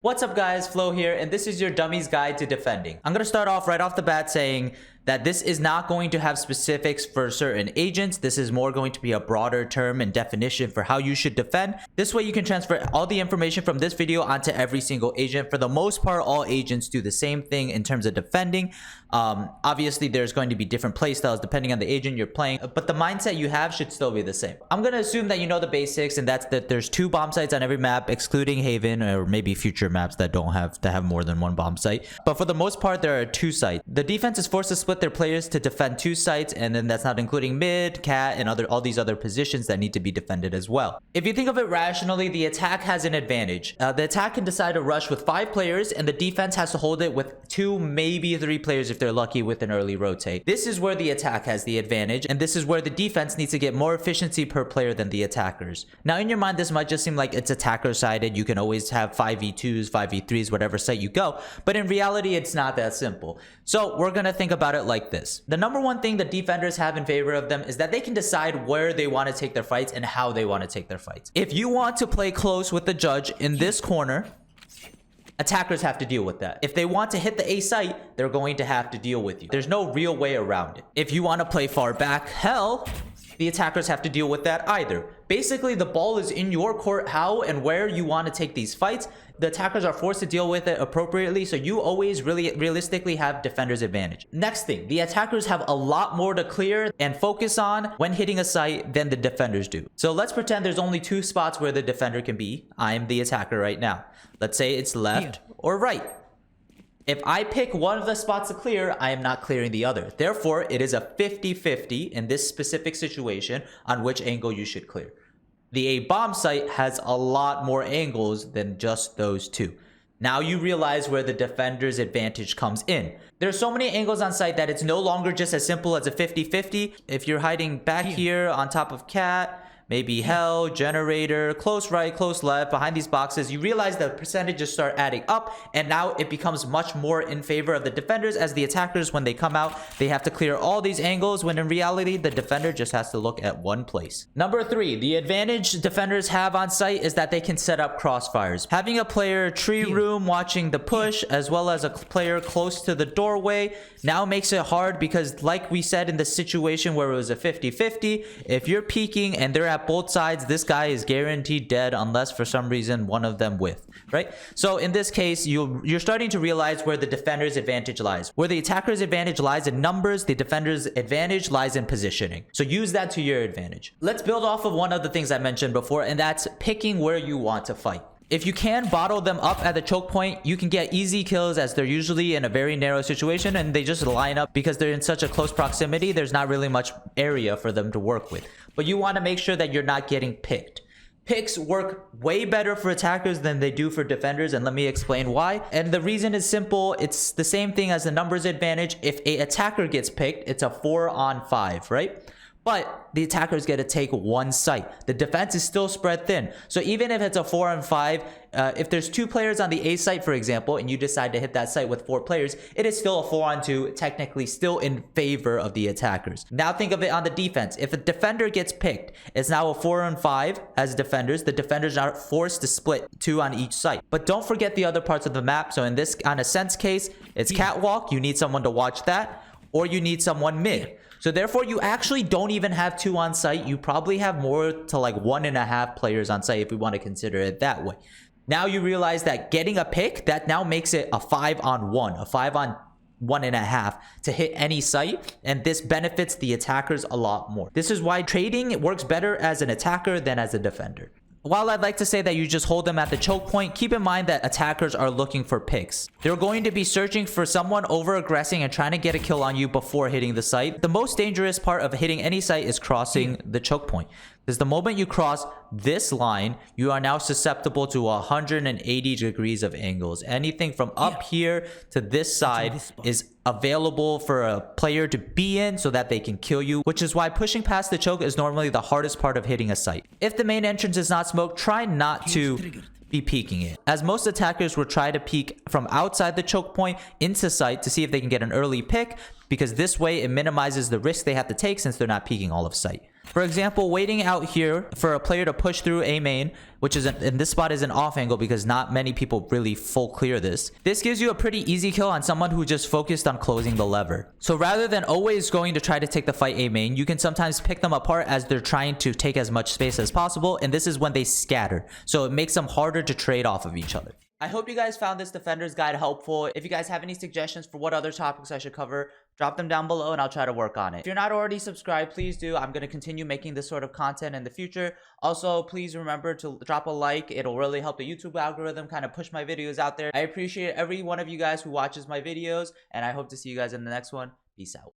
What's up guys, Flo here, and this is your Dummies Guide to Defending. I'm going to start off right off the bat saying that this is not going to have specifics for certain agents. This is more going to be a broader term and definition for how you should defend. This way you can transfer all the information from this video onto every single agent. For the most part, all agents do the same thing in terms of defending. Obviously, there's going to be different playstyles depending on the agent you're playing, but the mindset you have should still be the same. I'm going to assume that you know the basics, and that's that there's 2 bomb sites on every map, excluding Haven or maybe future maps that don't have more than 1 bomb site. But for the most part, there are 2 sites. The defense is forced to split their players to defend 2 sites, and then that's not including mid, cat, and all these other positions that need to be defended as well. If you think of it rationally, the attack has an advantage. The attack can decide to rush with 5 players, and the defense has to hold it with 2, maybe 3 players if they're lucky with an early rotate. This is where the attack has the advantage, and this is where the defense needs to get more efficiency per player than the attackers. Now, in your mind, this might just seem like it's attacker-sided. You can always have 5v2s, 5v3s, whatever site you go, but in reality, it's not that simple. So we're gonna think about it like this. The number one thing the defenders have in favor of them is that they can decide where they want to take their fights and how they want to take their fights. If you want to play close with the judge in this corner, attackers have to deal with that. If they want to hit the A site, they're going to have to deal with you. There's no real way around it. If you want to play far back, hell, the attackers have to deal with that either. Basically, the ball is in your court how and where you want to take these fights. The attackers are forced to deal with it appropriately, so you always realistically have defender's advantage. Next thing, the attackers have a lot more to clear and focus on when hitting a site than the defenders do. So let's pretend there's only 2 spots where the defender can be. I'm the attacker right now. Let's say it's left or right. If I pick one of the spots to clear, I am not clearing the other. Therefore, it is a 50-50 in this specific situation on which angle you should clear. The A bomb site has a lot more angles than just those 2. Now you realize where the defender's advantage comes in. There's so many angles on site that it's no longer just as simple as a 50-50. If you're hiding back here on top of cat, maybe hell, generator, close right, close left, behind these boxes, you realize the percentages start adding up, and now it becomes much more in favor of the defenders, as the attackers, when they come out, they have to clear all these angles, when in reality, the defender just has to look at one place. Number 3, the advantage defenders have on site is that they can set up crossfires. Having a player tree room watching the push, as well as a player close to the doorway, now makes it hard because, like we said in the situation where it was a 50-50, if you're peeking and they're at both sides, this guy is guaranteed dead unless for some reason one of them with, right? So in this case, you're starting to realize where the defender's advantage lies. Where the attacker's advantage lies in numbers, the defender's advantage lies in positioning. So use that to your advantage. Let's build off of one of the things I mentioned before, and that's picking where you want to fight. If you can bottle them up at the choke point, you can get easy kills, as they're usually in a very narrow situation and they just line up because they're in such a close proximity. There's not really much area for them to work with. But you want to make sure that you're not getting picked. Picks work way better for attackers than they do for defenders, and let me explain why. And the reason is simple. It's the same thing as the numbers advantage. If an attacker gets picked, it's a 4-on-5, right? But the attackers get to take 1 site. The defense is still spread thin. So even if it's a 4-on-5, if there's 2 players on the A site, for example, and you decide to hit that site with 4 players, it is still a 4-on-2, technically still in favor of the attackers. Now think of it on the defense. If a defender gets picked, it's now a 4-on-5 as defenders. The defenders are forced to split 2 on each site. But don't forget the other parts of the map. So in this, on a sense case, it's catwalk. You need someone to watch that, or you need someone mid. So therefore, you actually don't even have 2 on site. You probably have more to like 1.5 players on site if we want to consider it that way. Now you realize that getting a pick, that now makes it a 5-on-1, a 5-on-1.5 to hit any site, and this benefits the attackers a lot more. This is why trading works better as an attacker than as a defender. While I'd like to say that you just hold them at the choke point, keep in mind that attackers are looking for picks. They're going to be searching for someone over-aggressing and trying to get a kill on you before hitting the site. The most dangerous part of hitting any site is crossing the choke point. Because the moment you cross this line, you are now susceptible to 180 degrees of angles. Anything from up here to this side is available for a player to be in so that they can kill you, which is why pushing past the choke is normally the hardest part of hitting a site. If the main entrance is not smoked, try not to be peeking it, as most attackers will try to peek from outside the choke point into site to see if they can get an early pick, because this way it minimizes the risk they have to take since they're not peeking all of site. For example, waiting out here for a player to push through A main, which is in this spot is an off angle because not many people really full clear this. This gives you a pretty easy kill on someone who just focused on closing the lever. So rather than always going to try to take the fight A main, you can sometimes pick them apart as they're trying to take as much space as possible, and this is when they scatter. So it makes them harder to trade off of each other. I hope you guys found this Defender's Guide helpful. If you guys have any suggestions for what other topics I should cover, drop them down below and I'll try to work on it. If you're not already subscribed, please do. I'm going to continue making this sort of content in the future. Also, please remember to drop a like. It'll really help the YouTube algorithm kind of push my videos out there. I appreciate every one of you guys who watches my videos, and I hope to see you guys in the next one. Peace out.